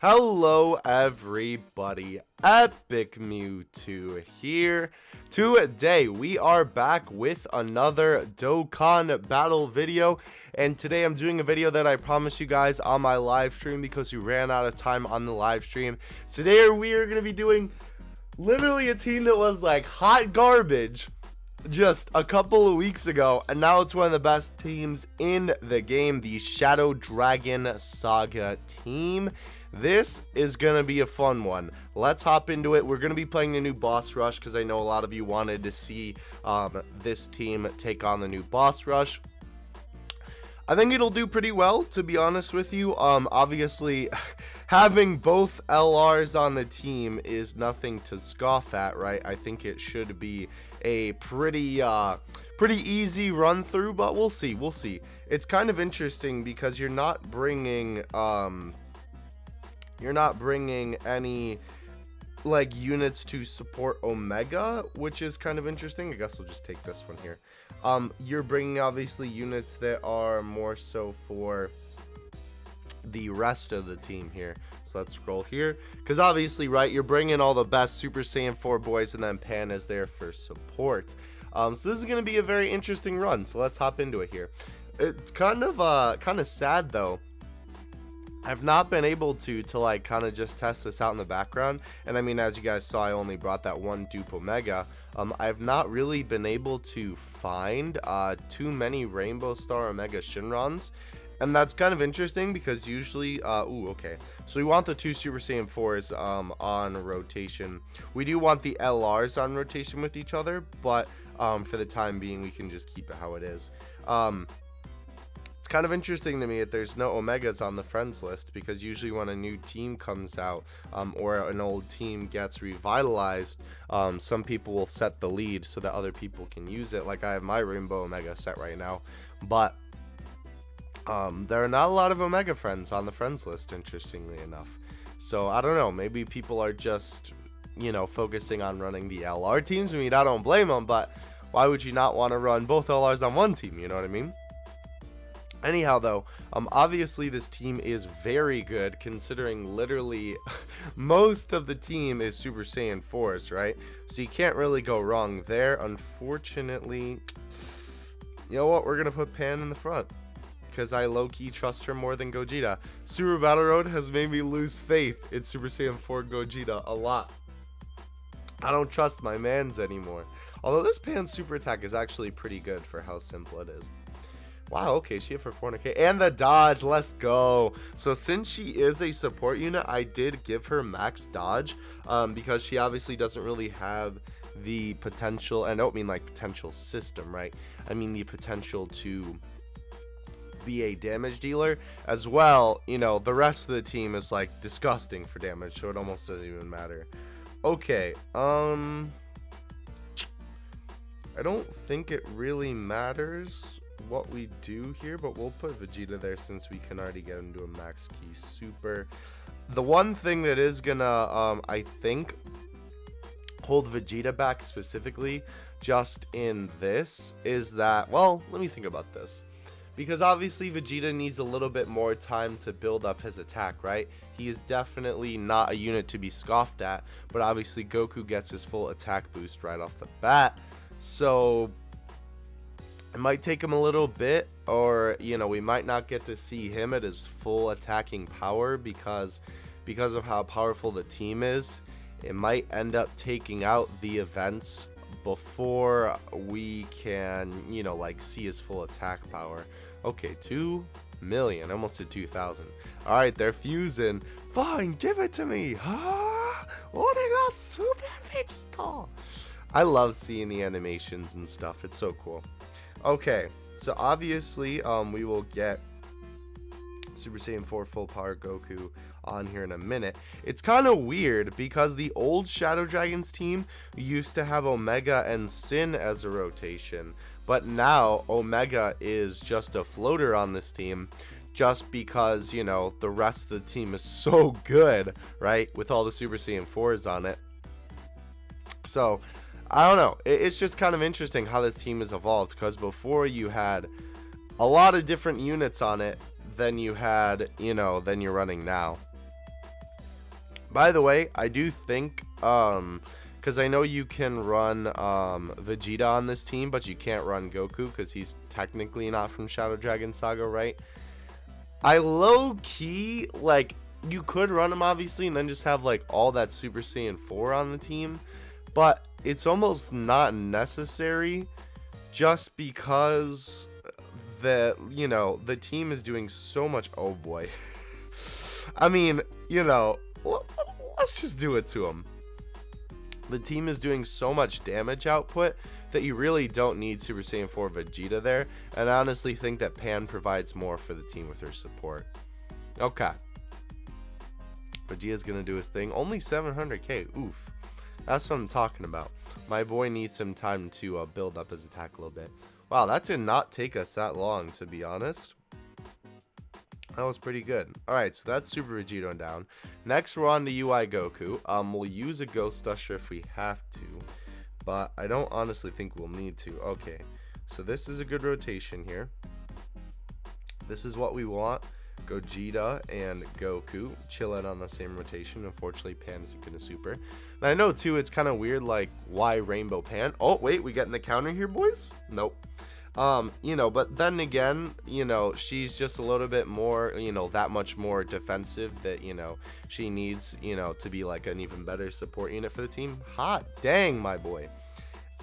Hello everybody, Epic Mewtwo here. Today we are back with another Dokkan battle video, and today I'm doing a video that I promised you guys on my live stream because we ran out of time on the live stream. Today we are going to be doing literally a team that was like hot garbage just a couple of weeks ago, and now it's one of the best teams in the game, the Shadow Dragon Saga team. This is gonna be a fun one. Let's hop into it. We're gonna be playing the new boss rush because I know a lot of you wanted to see this team take on the new boss rush. I think it'll do pretty well, to be honest with you. Obviously having both LRs on the team is nothing to scoff at, right? I think it should be a pretty easy run through, but we'll see. It's kind of interesting because you're not bringing any like units to support Omega, which is kind of interesting. I guess we'll just take this one here. You're bringing obviously units that are more so for the rest of the team here. So let's scroll here, because obviously, right, you're bringing all the best Super Saiyan 4 boys, and then Pan is there for support. So this is going to be a very interesting run, so let's hop into it here. It's kind of sad though. I've not been able to like kind of just test this out in the background, and I mean, as you guys saw, I only brought that one dupe Omega. I've not really been able to find too many Rainbow Star Omega Shinrons, and that's kind of interesting because usually okay, so we want the two Super Saiyan 4s on rotation. We do want the LRs on rotation with each other, but for the time being we can just keep it how it is. It's kind of interesting to me that there's no Omegas on the friends list, because usually when a new team comes out or an old team gets revitalized, some people will set the lead so that other people can use it. Like I have my Rainbow Omega set right now, but there are not a lot of Omega friends on the friends list, interestingly enough. So I don't know, maybe people are just, you know, focusing on running the LR teams. I mean, I don't blame them, but why would you not want to run both LRs on one team, you know what I mean? Anyhow though, obviously this team is very good, considering literally most of the team is Super Saiyan 4s, right? So you can't really go wrong there. Unfortunately, you know what, we're gonna put Pan in the front because I low-key trust her more than Gogeta. Super Battle Road has made me lose faith in Super Saiyan 4 Gogeta a lot. I don't trust my mans anymore, although this Pan's super attack is actually pretty good for how simple it is. Wow, okay, she hit for 400k. And the dodge, let's go. So since she is a support unit, I did give her max dodge because she obviously doesn't really have the potential, and I don't mean like potential system, right? I mean the potential to be a damage dealer as well. You know, the rest of the team is like disgusting for damage, so it almost doesn't even matter. Okay, I don't think it really matters what we do here, but we'll put Vegeta there since we can already get him to a max key super. The one thing that is gonna I think hold Vegeta back specifically just in this is that, well, let me think about this, because obviously Vegeta needs a little bit more time to build up his attack, right? He is definitely not a unit to be scoffed at, but obviously Goku gets his full attack boost right off the bat, so it might take him a little bit, or, you know, we might not get to see him at his full attacking power because of how powerful the team is. It might end up taking out the events before we can, you know, like see his full attack power. Okay, 2 million, almost to 2,000. All right, they're fusing. Fine, give it to me. Orega Super Vegeta. I love seeing the animations and stuff. It's so cool. Okay, so obviously we will get Super Saiyan 4 full power Goku on here in a minute. It's kind of weird because the old Shadow Dragons team used to have Omega and Sin as a rotation, but now Omega is just a floater on this team just because, you know, the rest of the team is so good, right, with all the Super Saiyan 4s on it. So I don't know, it's just kind of interesting how this team has evolved, because before you had a lot of different units on it than you had, you know, than you're running now. By the way, I do think, because I know you can run Vegeta on this team, but you can't run Goku because he's technically not from Shadow Dragon Saga, right? I low-key, like, you could run him, obviously, and then just have, like, all that Super Saiyan 4 on the team. But it's almost not necessary just because the team is doing so much. Oh, boy. I mean, let's just do it to him. The team is doing so much damage output that you really don't need Super Saiyan 4 Vegeta there. And I honestly think that Pan provides more for the team with her support. Okay. Vegeta's going to do his thing. Only 700k. Oof. That's what I'm talking about. My boy needs some time to build up his attack a little bit. Wow, that did not take us that long, to be honest. That was pretty good. Alright, so that's Super Vegeta down. Next, we're on to UI Goku. We'll use a Ghost Usher if we have to, but I don't honestly think we'll need to. Okay, so this is a good rotation here. This is what we want. Gogeta and Goku chilling on the same rotation. Unfortunately, Pan isn't going to super. And I know, too, it's kind of weird, like, why Rainbow Pan? Oh, wait, we getting the counter here, boys? Nope. But then again, she's just a little bit more, that much more defensive that, she needs, to be like an even better support unit for the team. Hot dang, my boy.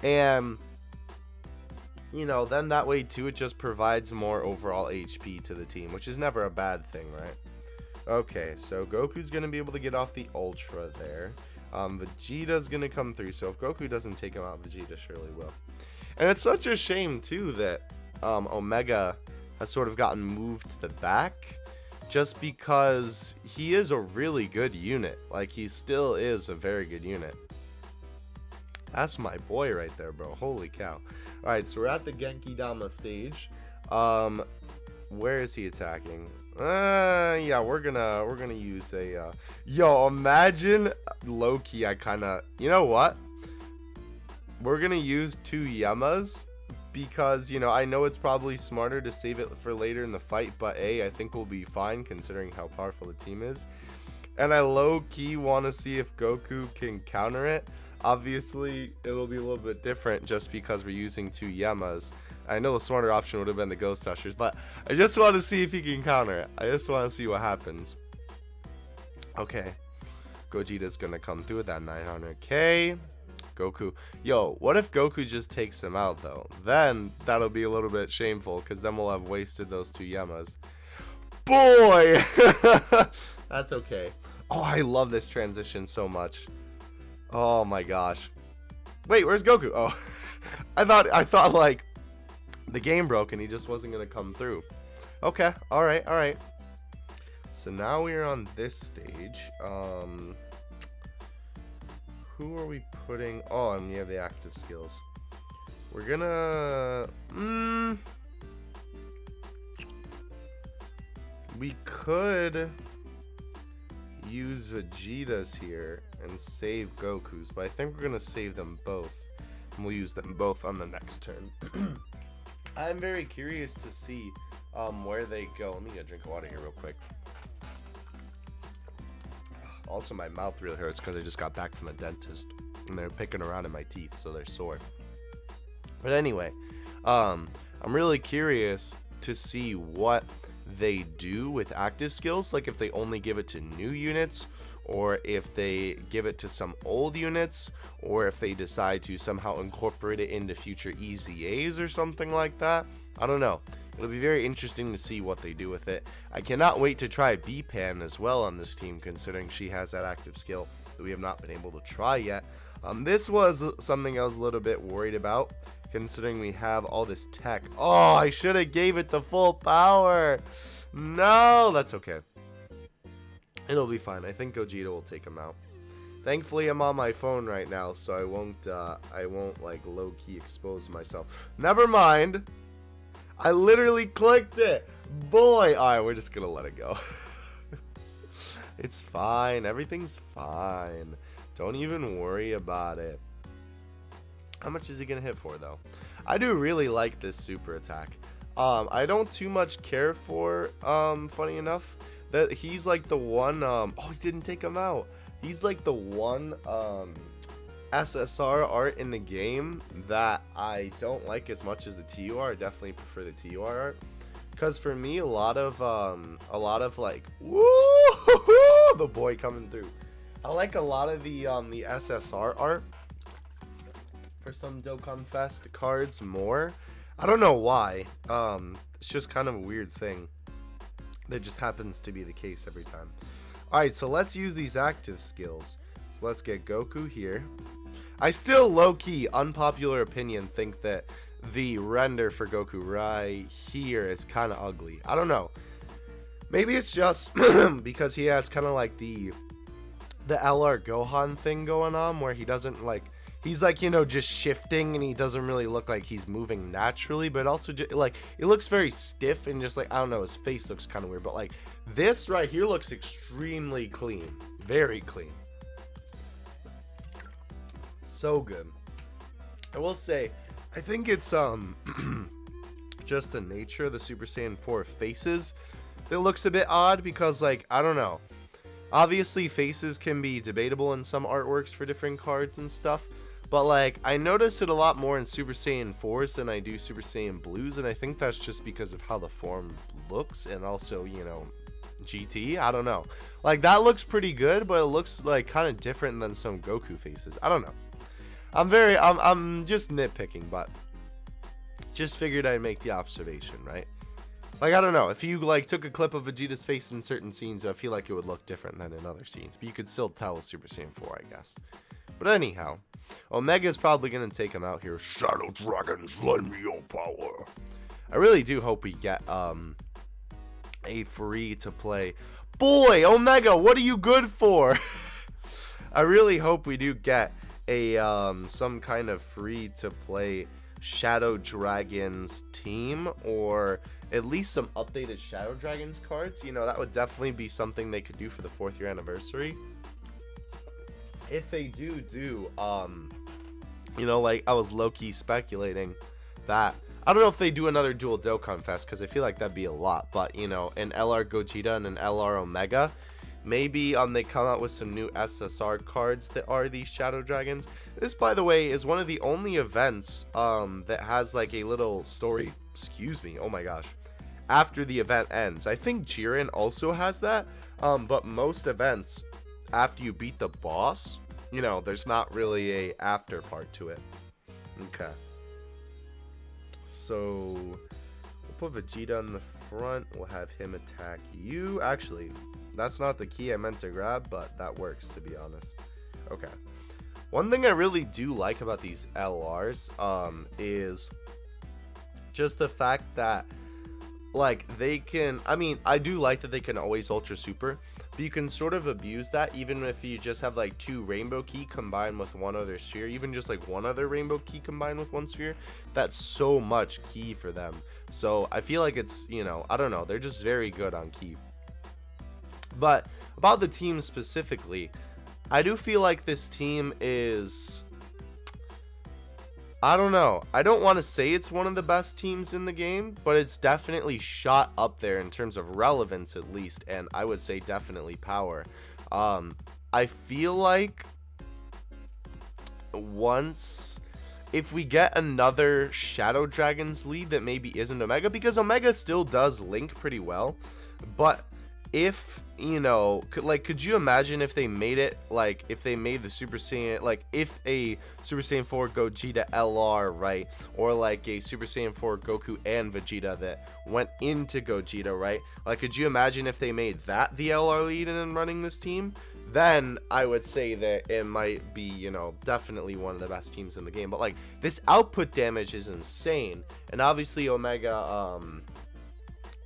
And, then that way too, it just provides more overall HP to the team, which is never a bad thing, right? Okay, so Goku's going to be able to get off the Ultra there. Vegeta's going to come through, so if Goku doesn't take him out, Vegeta surely will. And it's such a shame, too, that Omega has sort of gotten moved to the back just because he is a really good unit. Like, he still is a very good unit. That's my boy right there, bro. Holy cow. All right, so we're at the Genki Dama stage. Where is he attacking? Yeah, we're gonna use a yo, imagine low-key I kind of, you know what? We're going to use 2 Yamas because, I know it's probably smarter to save it for later in the fight, but I think we'll be fine considering how powerful the team is. And I low-key want to see if Goku can counter it. Obviously, it'll be a little bit different just because we're using 2 Yamas. I know the smarter option would have been the Ghost Ushers, but I just want to see if he can counter it. I just want to see what happens. Okay. Gogeta's going to come through with that 900k. Goku. Yo, what if Goku just takes him out, though? Then that'll be a little bit shameful, because then we'll have wasted those 2 Yamas. Boy! That's okay. Oh, I love this transition so much. Oh, my gosh. Wait, where's Goku? Oh, I thought, like, the game broke, and he just wasn't going to come through. Okay, alright. So now we're on this stage. Who are we putting on? Yeah, the active skills. We're gonna... we could use Vegeta's here and save Goku's, but I think we're gonna save them both. And we'll use them both on the next turn. I'm very curious to see where they go. Let me get a drink of water here real quick. Also, my mouth really hurts because I just got back from the dentist and they're picking around in my teeth, so they're sore. But anyway, I'm really curious to see what they do with active skills, like if they only give it to new units, or if they give it to some old units, or if they decide to somehow incorporate it into future EZAs or something like that. I don't know. It'll be very interesting to see what they do with it. I cannot wait to try B-Pan as well on this team, considering she has that active skill that we have not been able to try yet. This was something I was a little bit worried about, considering we have all this tech. Oh, I should have gave it the full power. No, that's okay. It'll be fine. I think Gogeta will take him out. Thankfully, I'm on my phone right now, so I won't like low-key expose myself. Never mind. I literally clicked it. Boy. Alright, we're just gonna let it go. It's fine. Everything's fine. Don't even worry about it. How much is he gonna hit for, though? I do really like this super attack. I don't too much care for, funny enough, that he's like the one, oh, he didn't take him out. he's like the one SSR art in the game that I don't like as much as the TUR. I definitely prefer the TUR art. Because for me, a lot of like, woo, the boy coming through. I like a lot of the SSR art for some Dokkan Fest cards more. I don't know why. It's just kind of a weird thing that just happens to be the case every time. Alright, so let's use these active skills. So let's get Goku here. I still, low-key, unpopular opinion, think that the render for Goku right here is kind of ugly. I don't know. Maybe it's just because he has kind of like the LR Gohan thing going on, where he doesn't like, he's like, you know, just shifting, and he doesn't really look like he's moving naturally, but also just, like, it looks very stiff, and just like, I don't know, his face looks kind of weird. But like this right here looks extremely clean, very clean, so good. I will say, I think it's just the nature of the Super Saiyan 4 faces that looks a bit odd, because like, I don't know, obviously faces can be debatable in some artworks for different cards and stuff, but like, I notice it a lot more in Super Saiyan 4s than I do Super Saiyan Blues, and I think that's just because of how the form looks, and also, you know, GT, I don't know, like that looks pretty good, but it looks like kind of different than some Goku faces. I don't know. I'm just nitpicking, but just figured I'd make the observation, right? Like, I don't know, if you like took a clip of Vegeta's face in certain scenes, I feel like it would look different than in other scenes, but you could still tell with Super Saiyan 4, I guess. But anyhow, Omega's probably gonna take him out here. Shadow Dragons, lend me your power. I really do hope we get a free to play. Boy, Omega, what are you good for? I really hope we do get a some kind of free to play Shadow Dragons team, or at least some updated Shadow Dragons cards. You know, that would definitely be something they could do for the 4th year anniversary. If they do, you know, like I was low-key speculating that, I don't know if they do another dual Dokkan Fest, because I feel like that'd be a lot, but you know, an LR Gogeta and an LR Omega. Maybe they come out with some new SSR cards that are these Shadow Dragons. This, by the way, is one of the only events that has like a little story, excuse me, oh my gosh, after the event ends. I think Jiren also has that, but most events, after you beat the boss, you know, there's not really a after part to it. Okay. So, we'll put Vegeta in the front, we'll have him attack you. Actually, that's not the key I meant to grab, but that works, to be honest. Okay. One thing I really do like about these LRs is just the fact that, like, they can, I mean, I do like that they can always Ultra Super, but you can sort of abuse that even if you just have like 2 Rainbow Key combined with 1 other sphere, even just like 1 other Rainbow Key combined with 1 sphere. That's so much key for them. So I feel like it's, you know, I don't know, they're just very good on key. But about the team specifically, I do feel like this team is, I don't know, I don't want to say it's one of the best teams in the game, but it's definitely shot up there in terms of relevance at least, and I would say definitely power. I feel like if we get another Shadow Dragons lead that maybe isn't Omega, because Omega still does link pretty well, but if, you know, could you imagine if they made it, like, if they made the Super Saiyan, like, if a Super Saiyan 4 Gogeta LR, right, or like a Super Saiyan 4 Goku and Vegeta that went into Gogeta, right, like, could you imagine if they made that the LR lead and running this team? Then I would say that it might be, you know, definitely one of the best teams in the game. But like, this output damage is insane, and obviously Omega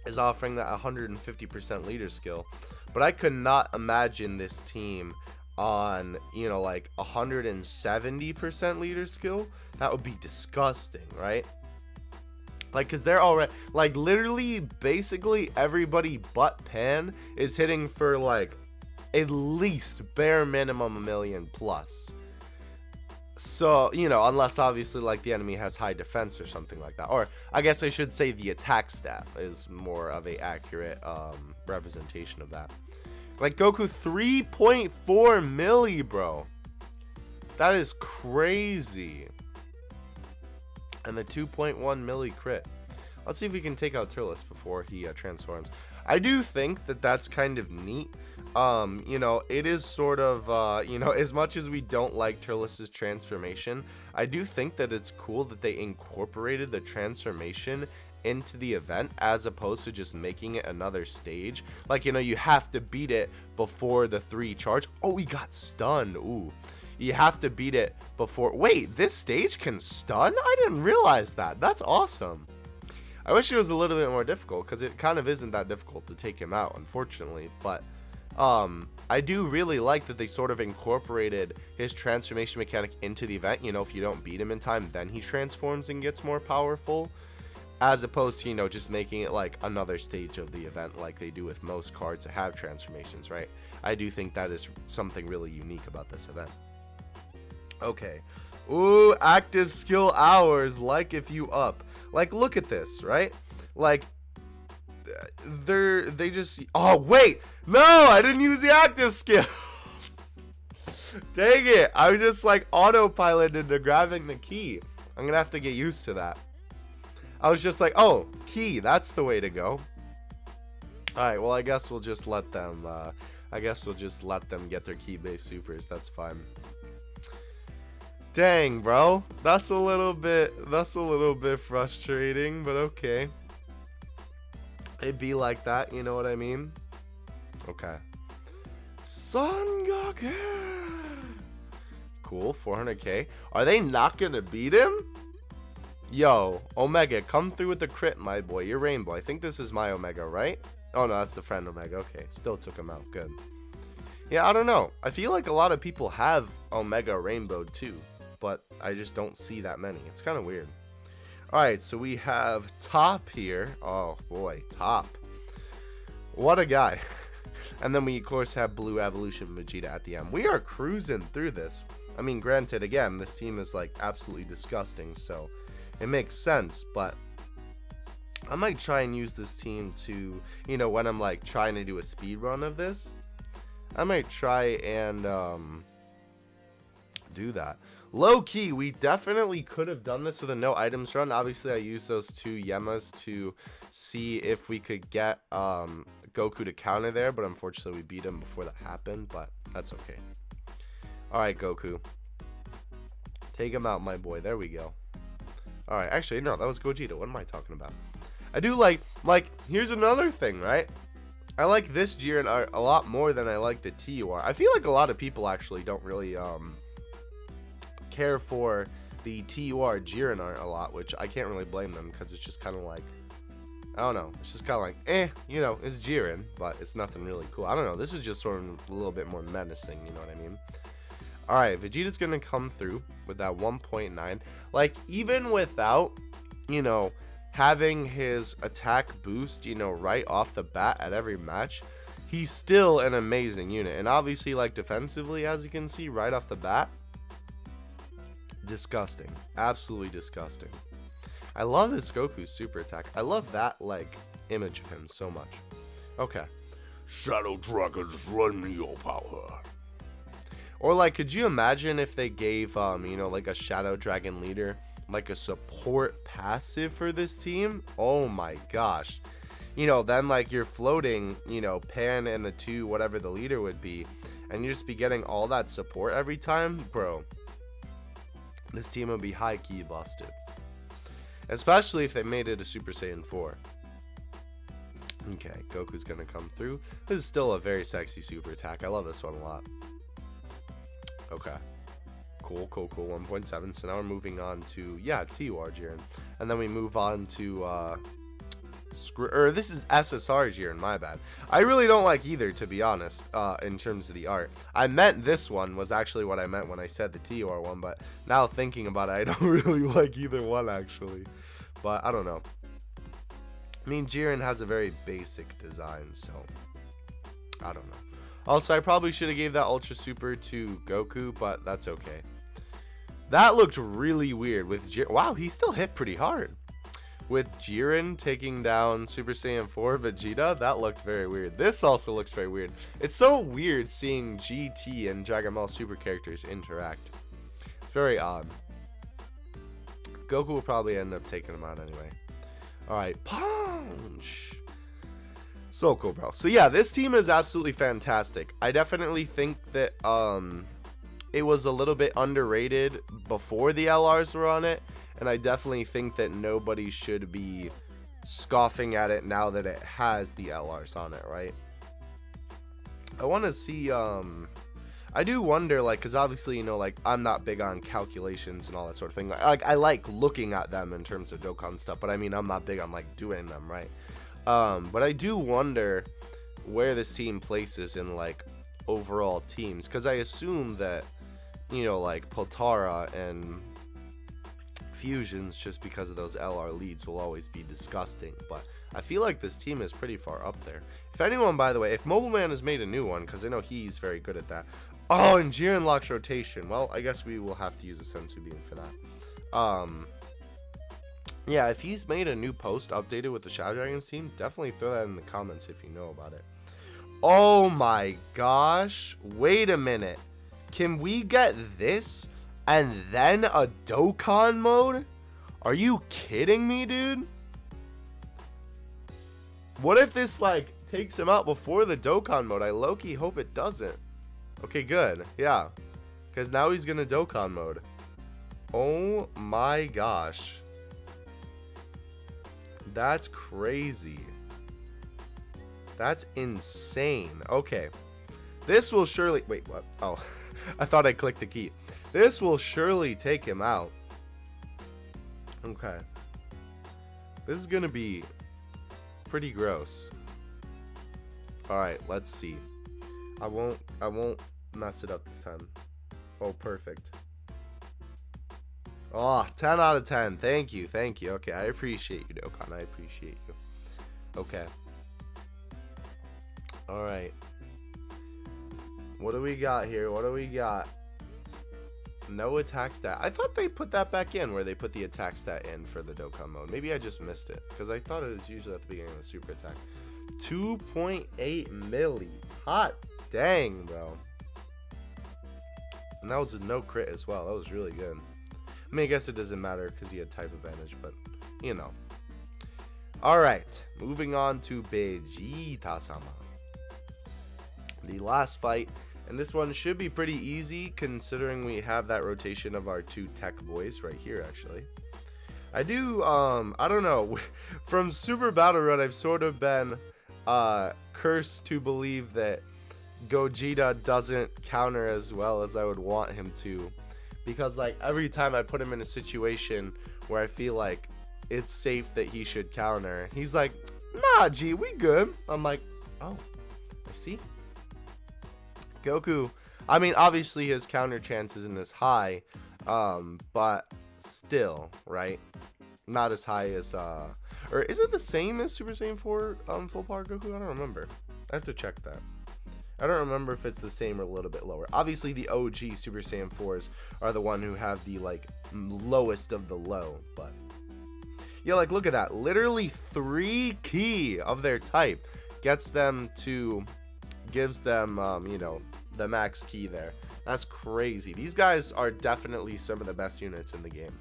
is offering that 150% leader skill, but I could not imagine this team on, you know, like 170% leader skill. That would be disgusting, right? Like, because they're already, like, literally basically everybody but Pan is hitting for like at least bare minimum 1 million plus. So, you know, unless obviously like the enemy has high defense or something like that, or I guess I should say the attack stat is more of a accurate representation of that. Like, Goku 3.4 milli, bro. That is crazy. And the 2.1 milli crit. Let's see if we can take out Turles before he transforms. I do think that that's kind of neat. You know, it is sort of, you know, as much as we don't like Turles' transformation, I do think that it's cool that they incorporated the transformation into the event as opposed to just making it another stage. Like, you know, you have to beat it before the 3 charge. Oh, he got stunned. Ooh. You have to beat it before. Wait, this stage can stun? I didn't realize that. That's awesome. I wish it was a little bit more difficult, because it kind of isn't that difficult to take him out, unfortunately. But I do really like that they sort of incorporated his transformation mechanic into the event. You know, if you don't beat him in time, then he transforms and gets more powerful, as opposed to, you know, just making it like another stage of the event like they do with most cards that have transformations, right? I do think that is something really unique about this event. Okay. Ooh, active skill hours, like if you up. Like, look at this, right? Like, they just... Oh, wait! No, I didn't use the active skill! Dang it! I was just, like, autopiloted into grabbing the key. I'm gonna have to get used to that. I was just like, oh, key, that's the way to go. Alright, well, I guess we'll just let them, get their key-based supers. That's fine. Dang, bro. That's a little bit frustrating, but okay. It'd be like that, you know what I mean? Okay. Son Goku. Cool, 400k. Are they not gonna beat him? Yo, Omega, come through with the crit, my boy. You're Rainbow. I think this is my Omega, right? Oh, no, that's the friend Omega. Okay, still took him out. Good. Yeah, I don't know. I feel like a lot of people have Omega Rainbow, too. But I just don't see that many. It's kind of weird. Alright, so we have Top here. Oh, boy. Top. What a guy. And then we, of course, have Blue Evolution Vegeta at the end. We are cruising through this. I mean, granted, again, this team is, like, absolutely disgusting. So, it makes sense. But I might try and use this team to, you know, when I'm, like, trying to do a speed run of this. I might try and do that. Low key, we definitely could have done this with a no items run. Obviously, I used those 2 Yemas to see if we could get Goku to counter there, but unfortunately, we beat him before that happened, but that's okay. Alright, Goku. Take him out, my boy. There we go. Alright, actually, no, that was Gogeta. What am I talking about? I do like, here's another thing, right? I like this Jiren art a lot more than I like the TUR. I feel like a lot of people actually don't really, care for the TUR Jiren art a lot, which I can't really blame them, because it's just kind of like, I don't know, it's just kind of like, you know, it's Jiren, but it's nothing really cool. I don't know, this is just sort of a little bit more menacing, you know what I mean? Alright, Vegeta's gonna come through with that 1.9. Like, even without, you know, having his attack boost, you know, right off the bat at every match, he's still an amazing unit. And obviously, like, defensively, as you can see right off the bat, disgusting. Absolutely disgusting. I love this Goku super attack. I love that, like, image of him so much. Okay. Shadow Dragons run your power. Or, like, could you imagine if they gave, you know, like a Shadow Dragon leader, like a support passive for this team? Oh my gosh. You know, then, like, you're floating, you know, Pan and the 2, whatever the leader would be, and you just be getting all that support every time? Bro. This team would be high-key busted. Especially if they made it a Super Saiyan 4. Okay, Goku's gonna come through. This is still a very sexy super attack. I love this one a lot. Okay. Cool, 1.7. So now we're moving on to, yeah, TUR Jiren. And then we move on to, this is SSR Jiren, my bad. I really don't like either, to be honest, in terms of the art. I meant this one was actually what I meant when I said the TUR one, but now thinking about it, I don't really like either one, actually. But I don't know. I mean, Jiren has a very basic design, so I don't know. Also, I probably should have gave that Ultra Super to Goku, but that's okay. That looked really weird with Jiren. Wow, he still hit pretty hard. with Jiren taking down Super Saiyan 4 Vegeta, that looked very weird. This also looks very weird. It's so weird seeing GT and Dragon Ball Super characters interact. It's very odd. Goku will probably end up taking him out anyway. Alright, punch! So cool, bro. So yeah, this team is absolutely fantastic. I definitely think that it was a little bit underrated before the LRs were on it. And I definitely think that nobody should be scoffing at it now that it has the LRs on it, right? I want to see, I do wonder, like, because obviously, you know, like, I'm not big on calculations and all that sort of thing. Like, I like looking at them in terms of Dokkan stuff, but I mean, I'm not big on, like, doing them, right? But I do wonder where this team places in, like, overall teams, because I assume that, you know, like, Potara and Fusions, just because of those LR leads, will always be disgusting, but I feel like this team is pretty far up there. If anyone, by the way, if Mobile Man has made a new one, because I know he's very good at that. Oh, and Jiren locks rotation. Well, I guess we will have to use a Sensu Beam for that. Yeah, if he's made a new post updated with the Shadow Dragons team, definitely throw that in the comments if you know about it. Oh my gosh, wait a minute. Can we get this and then a Dokkan mode? Are you kidding me, dude? What if this, like, takes him out before the Dokkan mode? I low-key hope it doesn't. Okay, good. Yeah. Because now he's gonna Dokkan mode. Oh my gosh. That's crazy. That's insane. Okay. This will surely... Wait, what? Oh, I thought I clicked the key. This will surely take him out. Okay. This is gonna be pretty gross. Alright, let's see. I won't mess it up this time. Oh, perfect. Oh, 10 out of 10. Thank you. Thank you. Okay, I appreciate you, Dokkan. I appreciate you. Okay. Alright. What do we got here? What do we got? No attack stat. I thought they put that back in, where they put the attack stat in for the Dokkan mode. Maybe I just missed it, because I thought it was usually at the beginning of the super attack. 2.8 milli. Hot dang, bro. And that was a no crit as well. That was really good. I mean, I guess it doesn't matter because he had type advantage, but, you know. Alright, moving on to Vegeta-sama. The last fight. And this one should be pretty easy, considering we have that rotation of our two tech boys right here, actually. I do, I don't know. From Super Battle Road, I've sort of been cursed to believe that Gogeta doesn't counter as well as I would want him to. Because, like, every time I put him in a situation where I feel like it's safe that he should counter, he's like, nah, G, we good. I'm like, oh, I see. Goku, I mean, obviously his counter chance isn't as high, but still, right? Not as high as, or is it the same as Super Saiyan 4 full power Goku? I don't remember. I have to check that. I don't remember if it's the same or a little bit lower. Obviously, the OG Super Saiyan 4s are the one who have the, like, lowest of the low, but yeah, like, look at that. Literally 3 ki of their type gives them, you know, the max ki there. That's crazy. These guys are definitely some of the best units in the game.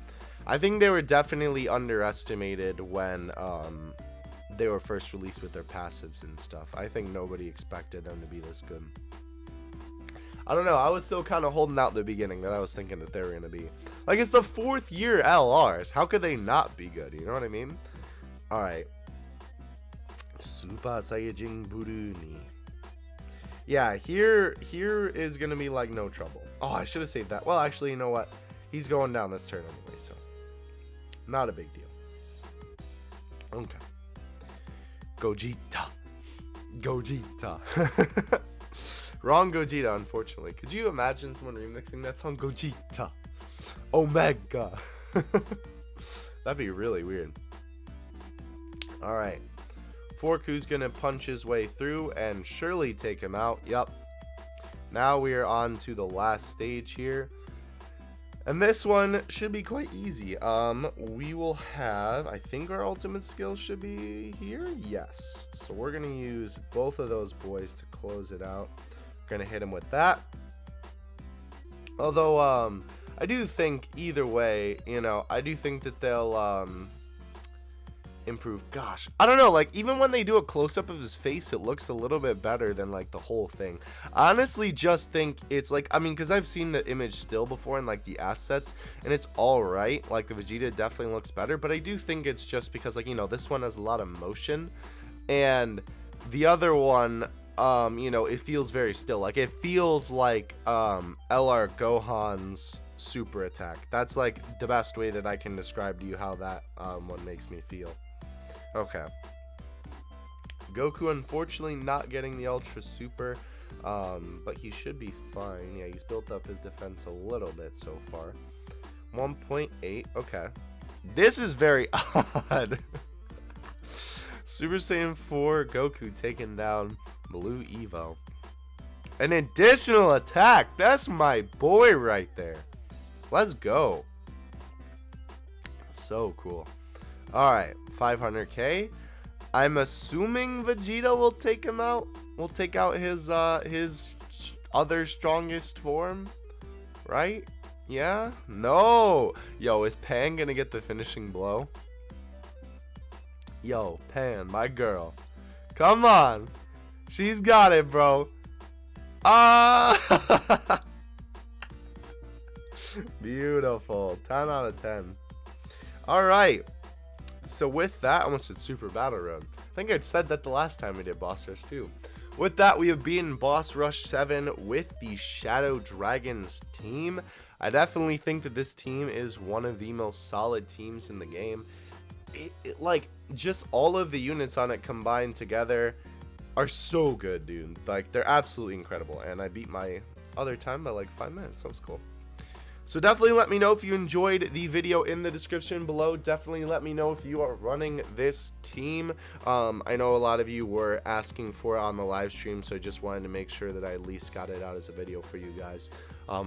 I think they were definitely underestimated when they were first released with their passives and stuff. I think nobody expected them to be this good. I don't know. I was still kind of holding out in the beginning that I was thinking that they were going to be. Like, it's the 4th year LRs. How could they not be good? You know what I mean? Alright. Super Saiyajin Buruni. Yeah, here is going to be, like, no trouble. Oh, I should have saved that. Well, actually, you know what? He's going down this turn anyway, so not a big deal. Okay. Gogeta. Wrong Gogeta, unfortunately. Could you imagine someone remixing that song? Gogeta. Omega. That'd be really weird. Alright. Forku's gonna punch his way through and surely take him out. Yep. Now we are on to the last stage here. And this one should be quite easy. We will have, I think our ultimate skill should be here. Yes. So we're going to use both of those boys to close it out. We're going to hit him with that. Although, I do think either way, you know, I do think that they'll, improve. Gosh, I don't know, like even when they do a close-up of his face, it looks a little bit better than like the whole thing. I honestly just think it's like, I mean, because I've seen the image still before in like the assets, and it's all right. Like the Vegeta definitely looks better, but I do think it's just because, like, you know, this one has a lot of motion, and the other one, you know, it feels very still. Like it feels like LR Gohan's super attack. That's like the best way that I can describe to you how that one makes me feel. Okay. Goku unfortunately not getting the Ultra Super, but he should be fine. Yeah, he's built up his defense a little bit so far. 1.8. Okay. This is very odd. Super Saiyan 4 Goku taking down Blue Evo. An additional attack. That's my boy right there. Let's go. So cool. Alright, 500k. I'm assuming Vegeta will take him out. Will take out his other strongest form. Right? Yeah? No! Yo, is Pan gonna get the finishing blow? Yo, Pan, my girl. Come on. She's got it, bro. Ah! Beautiful. 10 out of 10. Alright. So with that, I almost said Super Battle Road. I think I'd said that the last time we did Boss Rush 2. With that, we have beaten Boss Rush 7 with the Shadow Dragons team. I definitely think that this team is one of the most solid teams in the game. Like, just all of the units on it combined together are so good, dude. Like, they're absolutely incredible. And I beat my other time by like 5 minutes. That was cool. So definitely let me know if you enjoyed the video in the description below. Definitely let me know if you are running this team. I know a lot of you were asking for it on the live stream, so I just wanted to make sure that I at least got it out as a video for you guys.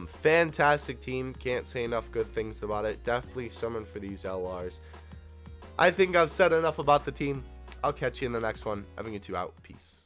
Fantastic team. Can't say enough good things about it. Definitely summon for these LRs. I think I've said enough about the team. I'll catch you in the next one. Having you two out. Peace.